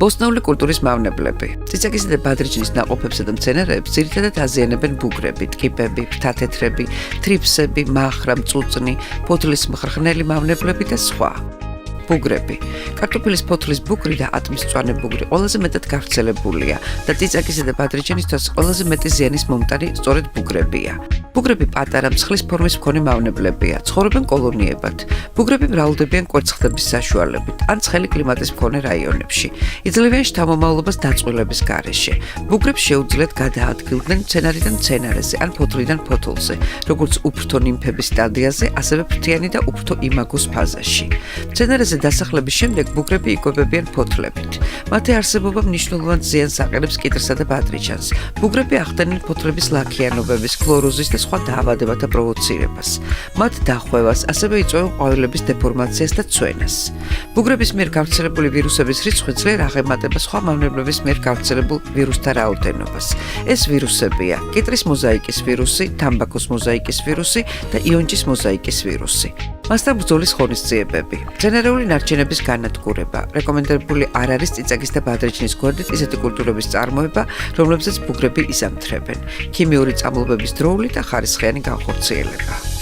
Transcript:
ბოსტნეული კულტურის მავნებლები. წიწაკისა და ბადრიჩნის ნაყოფებსა და მცენარეებს ძირითადად აზიანებენ ბუგრები, ტკიპები, ფრთათეთრები, თრიფსები, მახრა, მწუწნი, ფოთლის მღრღნელი მავნებლები და სხვა. ბუგრები. კარტოფილის ფოთლის ბუგრი და ატმისწვანე ბუგრი ყველაზე მეტად გავრცელებულია და წიწაკისა და ბადრიჩნისთვის ყველაზე მეტი ზიანის მომტანი სწორედ ბუგრებია. ბუგრები პატარა მსხლის ფორმის მქონე მავნებლებია, ცხოვრობენ კოლონიებად. ბუგრები მრავლდებიან კვერცხდების საშუალებით ან ცხელი კლიმატის მქონე რაიონებში. იძლევიან შთამომავლობას დაწყვილების გარეშე. ბუგრებს შეუძლიათ გადაადგილდნენ მცენარიდან მცენარეზე ან ფოთლიდან ფოთლზე, როგორც უფრთო ნიმფების სტადიაზე, ასევე ფრთიანი და უფრთო იმაგოს ფაზაში. მცენარეზე დასახლების შემდეგ ბუგრები იკვებებიან ფოთლებით. მათი არსებობა მნიშვნელოვან ზიანს აყენებს კიტრსა და ბადრიჩანს. ბუგრები ახდენენ ფოთლების ლაქიანობების, ქლოროზის და სხვა დაავადებათა პროვოცირებას. მათ დახვევას, ასევე იწვევენ ყვავილების დეფორმაციას და ცვენას. ბუგრების მიერ გავრცელებული ვირუსების რიცხვი ძლიერ აღემატება სხვა მავნებლების მიერ გავრცელებულ ვირუსთა რაოდენობას. ეს ვირუსებია: კიტრის მოზაიკის ვირუსი, თამბაქოს მოზაიკის ვირუსი და იონჯის მოზაიკის ვირუსი. მასთან ბრძოლის ღონისძიებები. მცენარეული ნარჩენების განადგურება. რეკომენდებული არ არის წიწაკის და ბადრიჩნის გვერდით ისეთი კულტურების წარმოება, რომლებზეც ბუგრები იზამთრებენ. ქიმიური წამლობების დროული და ხარისხიანი განხორციელება.